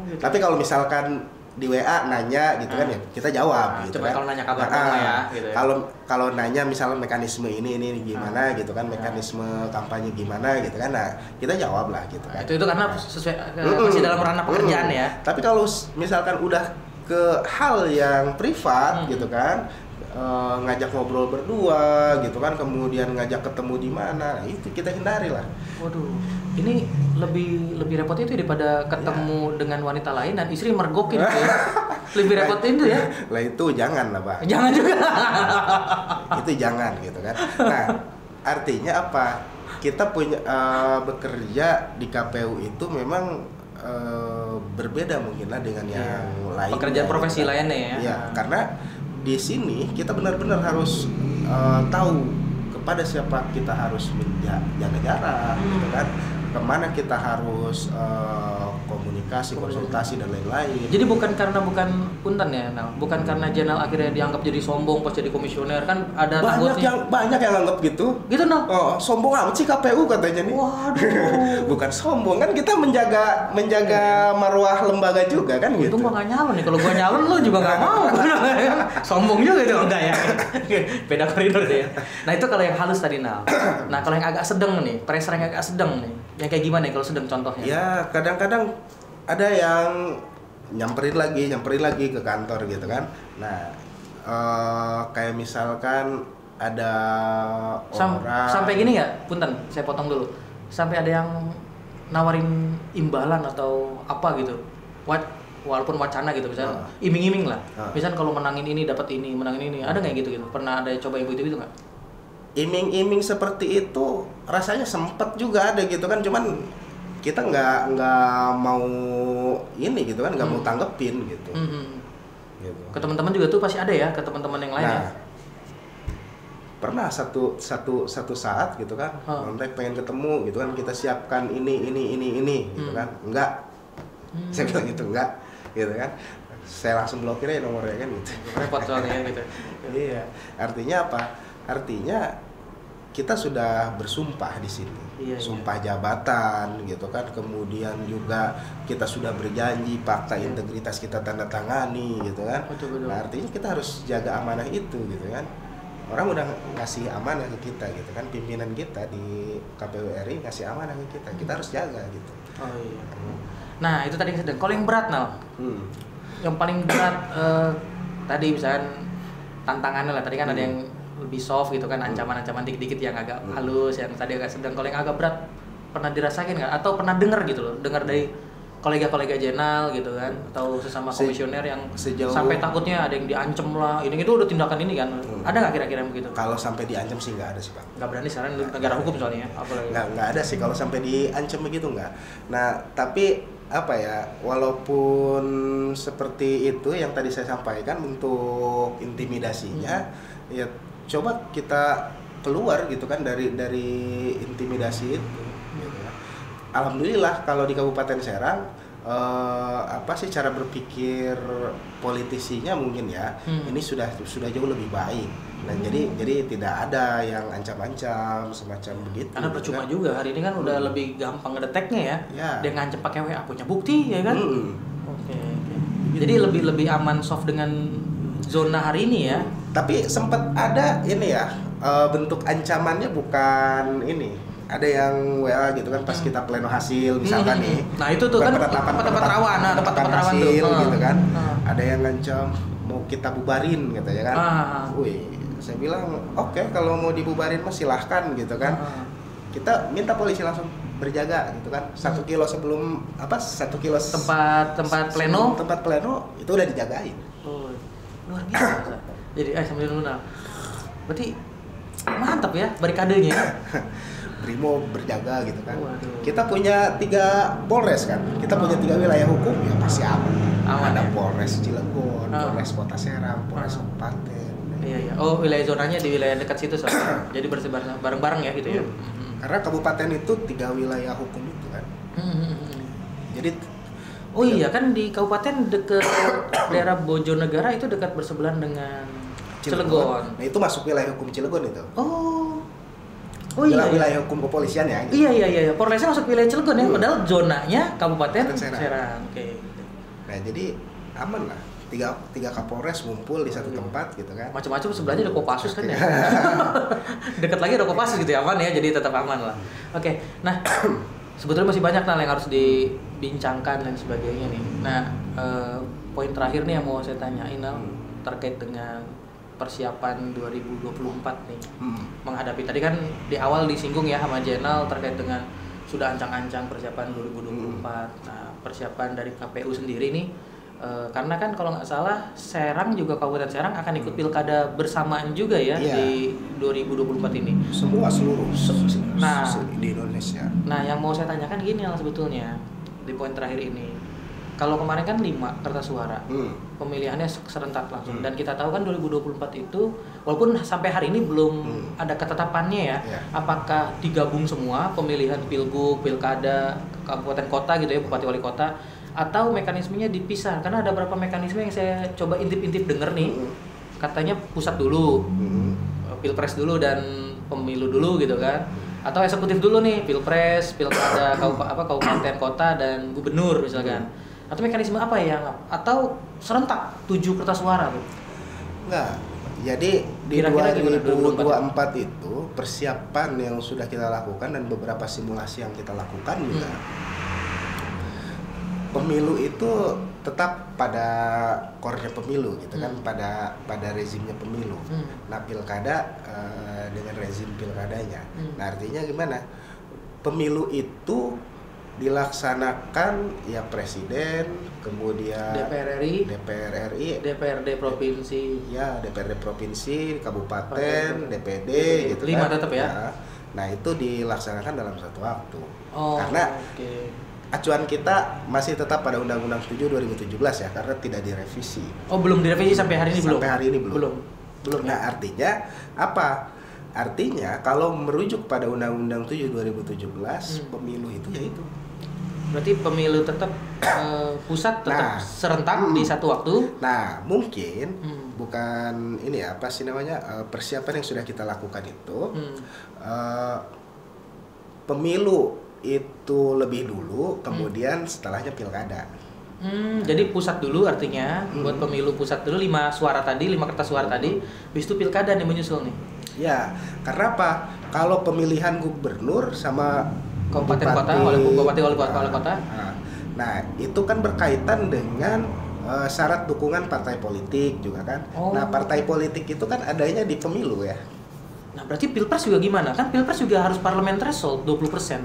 Gitu. Tapi kalau misalkan di WA nanya gitu kan, ya kita jawab gitu kan. Kalau nanya kabar ya gitu ya. Kalau nanya misalnya mekanisme ini gimana gitu kan, mekanisme kampanye gimana gitu kan, nah kita jawab lah gitu kan. Itu karena sesuai masih dalam ranah pekerjaan ya. Tapi kalau misalkan udah ke hal yang privat gitu kan, ngajak ngobrol berdua gitu kan, kemudian ngajak ketemu di mana, itu kita hindari lah. Waduh, ini lebih repot itu daripada ketemu dengan wanita lain dan istri mergokin gitu ya. Lebih repot itu ya. Lah itu jangan lah, Pak. Jangan juga. Itu jangan gitu kan. Nah, artinya apa? Kita punya bekerja di KPU itu memang berbeda mungkin lah dengan yang lain. Pekerjaan profesi lainnya ya. Iya, karena di sini kita benar-benar harus tahu kepada siapa kita harus menjaga jarak, gitu kan, kemana kita harus komunikasi, konsultasi dan lain-lain. Jadi bukan punten ya, Nal. Bukan karena Jenal akhirnya dianggap jadi sombong pas jadi komisioner, kan ada banyak yang anggap gitu. Gitu, Nal. Oh, sombong amat sih KPU katanya nih. Waduh. Bukan sombong, kan kita menjaga marwah lembaga juga kan gitu. Untung gua enggak nyalon nih. Kalau gua nyalon lu juga enggak mau. Sombong juga itu enggak ya. Beda koridor deh ya. Nah, itu kalau yang halus tadi, Nal. Nah, kalau yang agak sedang nih, pressure yang agak sedang nih. Yang kayak gimana ya kalau sedang contohnya? Ya, kadang-kadang ada yang nyamperin lagi ke kantor gitu kan. Nah, kayak misalkan ada orang sampai gini nggak, punten saya potong dulu, sampai ada yang nawarin imbalan atau apa gitu, walaupun wacana gitu, misalnya iming-iming lah, misalnya kalau menangin ini dapat ini, menangin ini, ada nggak gitu? Pernah ada coba ibu itu nggak? Iming-iming seperti itu rasanya sempet juga ada gitu kan, cuman kita nggak mau ini gitu kan, nggak mau tanggepin gitu. Gitu. Ke teman-teman juga tuh pasti ada ya, ke teman-teman yang lain. Nah, ya? Pernah satu saat gitu kan, kontak pengen ketemu gitu kan, kita siapkan ini gitu kan, enggak. Saya bilang gitu enggak, gitu kan. Saya langsung blokir aja nomornya kan gitu. Repot soalnya gitu. Iya, artinya apa? Artinya kita sudah bersumpah di sini, sumpah jabatan gitu kan, kemudian juga kita sudah berjanji fakta integritas kita tanda tangani gitu kan. Betul. Nah, artinya kita harus jaga amanah itu gitu kan. Orang udah ngasih amanah ke kita gitu kan, pimpinan kita di KPU RI ngasih amanah ke kita harus jaga gitu. Oh iya. Nah, itu tadi yang sedang. Kalau yang berat, Nal, yang paling berat tadi misalnya tantangannya lah. Tadi kan ada yang lebih soft gitu kan, ancaman-ancaman dikit-dikit yang agak halus, yang tadi agak sedang. Kalau yang agak berat pernah dirasain nggak? Atau pernah dengar gitu loh, dengar dari kolega-kolega jenal gitu kan, atau sesama komisioner yang sampai takutnya ada yang diancam lah, ini itu udah tindakan ini kan, ada nggak kira-kira begitu? Kalau sampai diancam sih nggak ada sih Pak. Nggak berani sekarang negara hukum soalnya, apalagi. Nggak ada sih kalau sampai diancam begitu nggak. Nah tapi apa ya, walaupun seperti itu yang tadi saya sampaikan untuk intimidasinya, ya coba kita keluar gitu kan dari intimidasi itu. Gitu. Alhamdulillah kalau di Kabupaten Serang apa sih cara berpikir politisinya mungkin ya ini sudah jauh lebih baik. Nah jadi tidak ada yang ancam-ancam semacam begitu. Karena percuma kan? Juga hari ini kan udah lebih gampang ngedeteknya ya. Dia ngancam pakai WA, punya bukti ya kan. Oke. Jadi lebih aman soft dengan zona hari ini ya. Tapi sempat ada ini ya bentuk ancamannya bukan ini. Ada yang WA gitu kan pas kita pleno hasil misalkan nih. Nah itu tuh kan tempat-tempat rawan, tempat-tempat rawan hasil tuh. Gitu kan. Ada yang ngancam mau kita bubarin gitu ya kan. Wih, saya bilang oke, kalau mau dibubarin mah silahkan gitu kan. Kita minta polisi langsung berjaga gitu kan. 1 kilo sebelum 1 kilo tempat pleno itu udah dijagain. Oh, luar biasa. Jadi sambil nuna. Berarti mantap ya barikadenya. Brimo berjaga gitu kan. Waduh. Kita punya 3 Polres kan. Kita punya 3 wilayah hukum ya pasti aman. Ada ya? Polres Cilegon, Polres Kota Serang, Polres Kabupaten. Iya. Oh, wilayah zonanya di wilayah dekat situ soalnya. Jadi bersebar bareng-bareng ya gitu ya. Karena kabupaten itu 3 wilayah hukum itu kan. Jadi oh iya kan di kabupaten dekat daerah Bojonegara itu dekat bersebelahan dengan Cilegon. Nah, itu masuk wilayah hukum Cilegon itu. Oh iya, wilayah hukum kepolisian ya. Gitu. Iya. Polresnya masuk wilayah Cilegon ya, padahal zonanya Kabupaten Serang. Oke. Nah, jadi aman lah. 3 Kapolres ngumpul di satu tempat gitu kan. Macam-macam sebelahnya ada Kopassus kan ya. Dekat lagi ada Kopassus gitu ya, aman ya, jadi tetap aman lah. Oke. Nah, sebetulnya masih banyak hal yang harus dibincangkan dan sebagainya nih. Nah, poin terakhir nih yang mau saya tanyain terkait dengan persiapan 2024 nih. Menghadapi tadi kan di awal disinggung ya sama Jenal terkait dengan sudah ancang-ancang persiapan 2024. Nah, persiapan dari KPU sendiri nih karena kan kalau nggak salah Serang juga Kabupaten Serang akan ikut pilkada bersamaan juga ya di 2024 ini. Seluruh di Indonesia. Nah, yang mau saya tanyakan gini lah sebetulnya di poin terakhir ini. Kalau kemarin kan 5 kertas suara, pemilihannya serentak langsung. Dan kita tahu kan 2024 itu, walaupun sampai hari ini belum ada ketetapannya ya, apakah digabung semua pemilihan pilgub, pilkada, kabupaten kota gitu ya, bupati wali kota, atau mekanismenya dipisah. Karena ada beberapa mekanisme yang saya coba intip-intip denger nih, katanya pusat dulu, pilpres dulu dan pemilu dulu gitu kan. Atau eksekutif dulu nih, pilpres, pilkada, kabupaten kota, dan gubernur misalkan. Atau mekanisme apa yang atau serentak 7 kertas suara tuh? Enggak. Jadi di 2024 itu persiapan yang sudah kita lakukan dan beberapa simulasi yang kita lakukan juga. Pemilu itu tetap pada core-nya pemilu gitu kan, pada rezimnya pemilu. Nah, pilkada dengan rezim pilkadanya. Nah, artinya gimana? Pemilu itu dilaksanakan ya presiden, kemudian DPR RI, DPRD provinsi, ya DPRD provinsi, kabupaten, DPD gitu 5 kan. Tetap ya. Nah, itu dilaksanakan dalam satu waktu. Karena acuan kita masih tetap pada Undang-Undang 7 2017 ya, karena tidak direvisi. Oh, belum direvisi sampai hari ini belum? Sampai hari ini belum. Nah, artinya apa? Artinya kalau merujuk pada Undang-Undang 7 2017, pemilu itu ya itu. Berarti pemilu tetap pusat tetap serentak di satu waktu. Nah, mungkin bukan ini apa sih namanya persiapan yang sudah kita lakukan itu pemilu itu lebih dulu, kemudian setelahnya pilkada. Jadi pusat dulu artinya buat pemilu pusat dulu 5 suara tadi, 5 kertas suara tadi, habis itu pilkada nih menyusul nih. Ya, karena apa? Kalau pemilihan gubernur sama kabupaten kota, bupati wali kota. Nah, itu kan berkaitan dengan syarat dukungan partai politik juga kan. Nah, partai politik itu kan adanya di pemilu ya. Nah, berarti Pilpres juga gimana? Kan Pilpres juga harus parliament threshold 20%.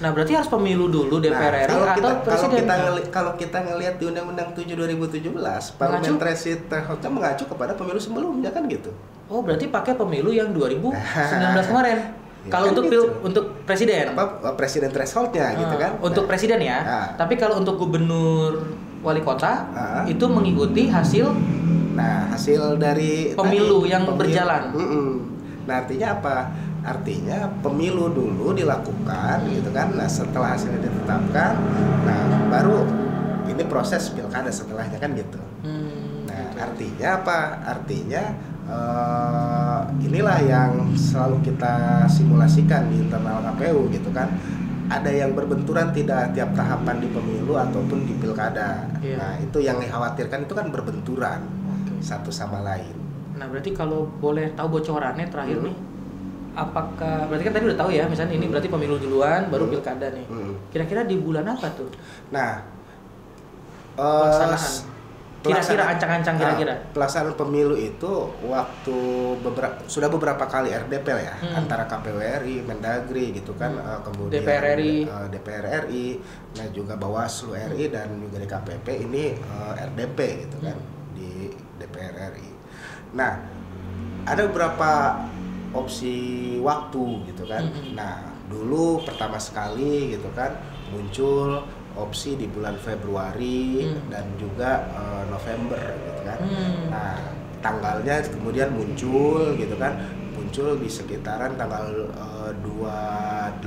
Nah, berarti harus pemilu dulu DPR RI atau presiden. Kalau kita ngelihat di Undang-Undang 7 2017, parliament threshold-nya mengacu kepada pemilu sebelumnya kan gitu. Oh, berarti pakai pemilu yang 2019 kemarin. Ya, kalau kan untuk gitu. untuk presiden. Presiden threshold-nya gitu kan. Untuk presiden ya. Tapi kalau untuk gubernur, wali kota itu mengikuti hasil dari pemilu yang berjalan. Nah, artinya apa? Artinya pemilu dulu dilakukan gitu kan. Nah, setelah hasilnya ditetapkan, nah baru ini proses pilkada setelahnya kan gitu. Nah, artinya apa? Artinya inilah yang selalu kita simulasikan di internal KPU gitu kan. Ada yang berbenturan tidak tiap tahapan di pemilu ataupun di pilkada. Nah, itu yang dikhawatirkan itu kan berbenturan satu sama lain. Nah, berarti kalau boleh tahu bocorannya terakhir nih, apakah berarti kan tadi udah tahu ya, misalnya ini berarti pemilu duluan baru pilkada nih. Kira-kira di bulan apa tuh? Nah, kira-kira ancang-ancang kira-kira. Pelaksanaan pemilu itu waktu sudah beberapa kali RDP ya, antara KPU RI, Mendagri gitu kan, kemudian DPR RI, nah juga Bawaslu RI dan juga DKPP ini RDP gitu kan di DPR RI. Nah, ada beberapa opsi waktu gitu kan. Nah, dulu pertama sekali gitu kan muncul opsi di bulan Februari dan juga November gitu kan. Nah, tanggalnya kemudian muncul gitu kan. Muncul di sekitaran tanggal 28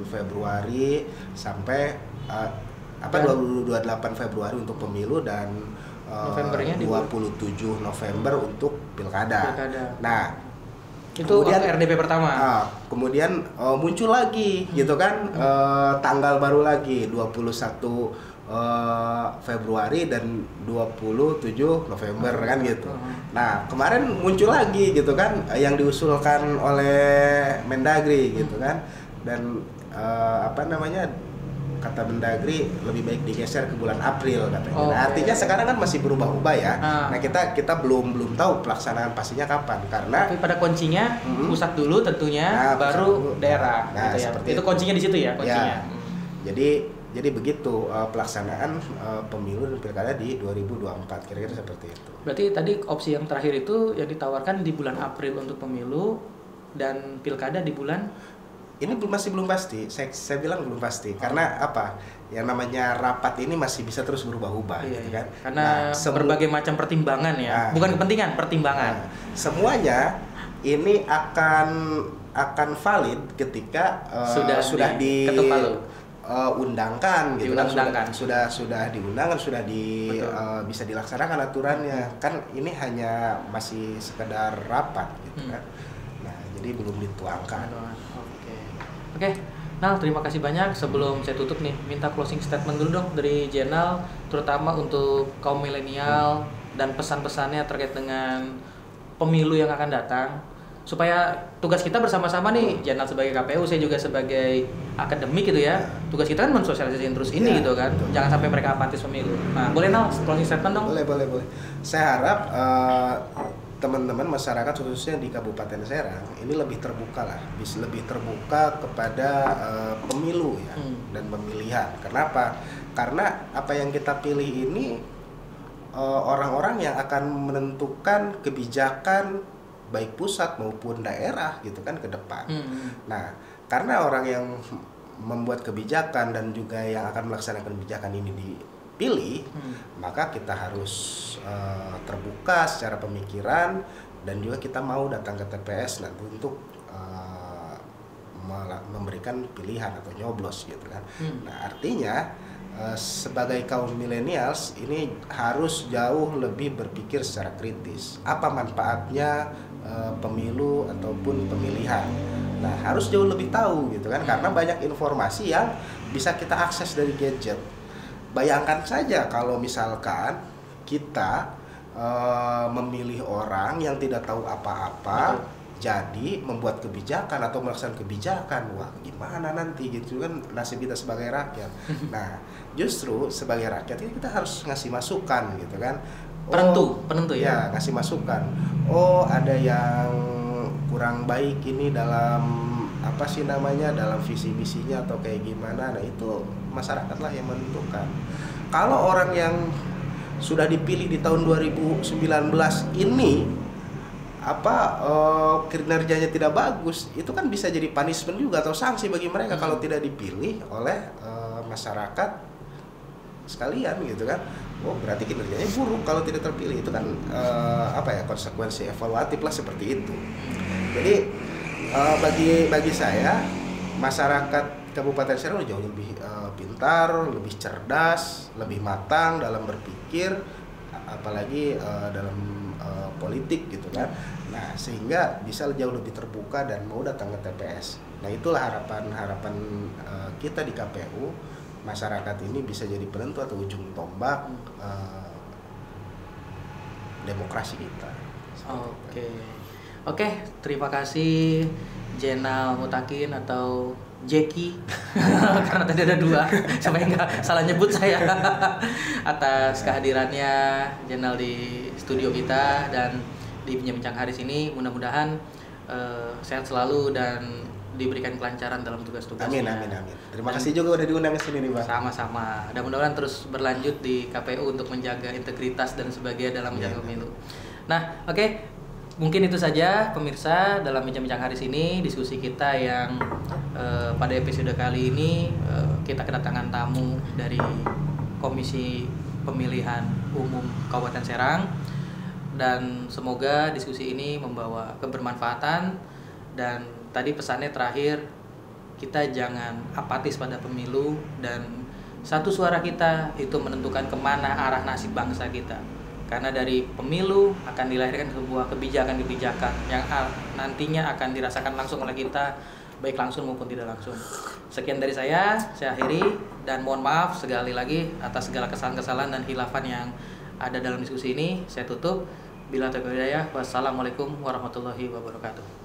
Februari sampai 28 Februari untuk pemilu dan Novembernya 27 November untuk pilkada. Nah, itu kemudian RDP pertama. Kemudian muncul lagi gitu kan, tanggal baru lagi 21 Februari dan 27 November kan gitu. Nah, kemarin muncul lagi gitu kan yang diusulkan oleh Mendagri gitu kan. Dan kata Mendagri lebih baik digeser ke bulan April katanya. Nah, artinya sekarang kan masih berubah-ubah ya. Nah, kita belum tahu pelaksanaan pastinya kapan karena tapi pada kuncinya pusat dulu tentunya, baru daerah gitu ya. Itu kuncinya di situ ya kuncinya. Ya. Jadi begitu pelaksanaan pemilu dan pilkada di 2024 kira-kira seperti itu. Berarti tadi opsi yang terakhir itu yang ditawarkan di bulan April untuk pemilu dan pilkada di bulan ini masih belum pasti, saya bilang belum pasti karena apa? Yang namanya rapat ini masih bisa terus berubah-ubah, gitu kan? Karena berbagai macam pertimbangan ya, bukan kepentingan, pertimbangan. Semuanya ini akan valid ketika sudah diketuk palu, undangkan, gitu kan? Sudah diundangkan, bisa dilaksanakan aturannya. Kan ini hanya masih sekedar rapat, gitu kan? Nah, jadi belum dituangkan. Oke, Nal, terima kasih banyak. Sebelum saya tutup nih, minta closing statement dulu dong dari Jenal, terutama untuk kaum milenial dan pesan-pesannya terkait dengan pemilu yang akan datang. Supaya tugas kita bersama-sama nih, Jenal sebagai KPU, saya juga sebagai akademik gitu ya. Tugas kita kan mensosialisasikan terus ini gitu kan. Jangan sampai mereka apatis pemilu. Nah, boleh Nal, closing statement dong? Boleh. Saya harap teman-teman masyarakat khususnya di Kabupaten Serang ini lebih terbuka lah, bisa lebih terbuka kepada pemilu ya dan pemilihan. Kenapa? Karena apa yang kita pilih ini orang-orang yang akan menentukan kebijakan baik pusat maupun daerah gitu kan ke depan. Nah, karena orang yang membuat kebijakan dan juga yang akan melaksanakan kebijakan ini dipilih, maka kita harus terbuka secara pemikiran dan juga kita mau datang ke TPS nanti untuk memberikan pilihan atau nyoblos gitu kan. Nah, artinya sebagai kaum millennials ini harus jauh lebih berpikir secara kritis. Apa manfaatnya pemilu ataupun pemilihan? Nah, harus jauh lebih tahu gitu kan, karena banyak informasi yang bisa kita akses dari gadget. Bayangkan saja kalau misalkan kita memilih orang yang tidak tahu apa-apa, jadi membuat kebijakan atau melaksanakan kebijakan, wah gimana nanti gitu kan nasib kita sebagai rakyat. Nah, justru sebagai rakyat ini kita harus ngasih masukan gitu kan. Penentu ya. Ngasih masukan. Oh, ada yang kurang baik ini dalam apa sih namanya, dalam visi misinya atau kayak gimana. Nah, itu masyarakat lah yang menentukan. Kalau orang yang sudah dipilih di tahun 2019 ini kinerjanya tidak bagus, itu kan bisa jadi punishment juga atau sanksi bagi mereka kalau tidak dipilih oleh masyarakat sekalian gitu kan. Oh, berarti kinerjanya buruk kalau tidak terpilih. Itu kan konsekuensi evaluatif lah seperti itu. Jadi bagi saya masyarakat Kabupaten Serang jauh lebih pintar, lebih cerdas, lebih matang dalam berpikir, apalagi dalam politik gitu kan. Nah, sehingga bisa jauh lebih terbuka dan mau datang ke TPS. Nah, itulah harapan kita di KPU, masyarakat ini bisa jadi penentu atau ujung tombak demokrasi kita. Oke, terima kasih Jenal Mutakin atau Jeki karena tadi ada 2 supaya nggak salah nyebut saya atas kehadirannya Jenal di studio kita dan di bincang-bincang Haris ini. Mudah-mudahan sehat selalu dan diberikan kelancaran dalam tugas-tugasnya. Amin. Terima kasih juga udah diundang ke sini nih, Bang. Sama-sama. Dan mudah-mudahan terus berlanjut di KPU untuk menjaga integritas dan sebagainya dalam menjaga pemilu. Nah, oke. Mungkin itu saja pemirsa dalam bincang-bincang Haris ini, diskusi kita yang pada episode kali ini kita kedatangan tamu dari Komisi Pemilihan Umum Kabupaten Serang, dan semoga diskusi ini membawa kebermanfaatan. Dan tadi pesannya terakhir, kita jangan apatis pada pemilu, dan satu suara kita itu menentukan kemana arah nasib bangsa kita. Karena dari pemilu akan dilahirkan sebuah kebijakan-kebijakan yang nantinya akan dirasakan langsung oleh kita, baik langsung maupun tidak langsung. Sekian dari saya akhiri, dan mohon maaf sekali lagi atas segala kesalahan-kesalahan dan khilafan yang ada dalam diskusi ini. Saya tutup. Bila taufiq wal hidayah. Wassalamualaikum warahmatullahi wabarakatuh.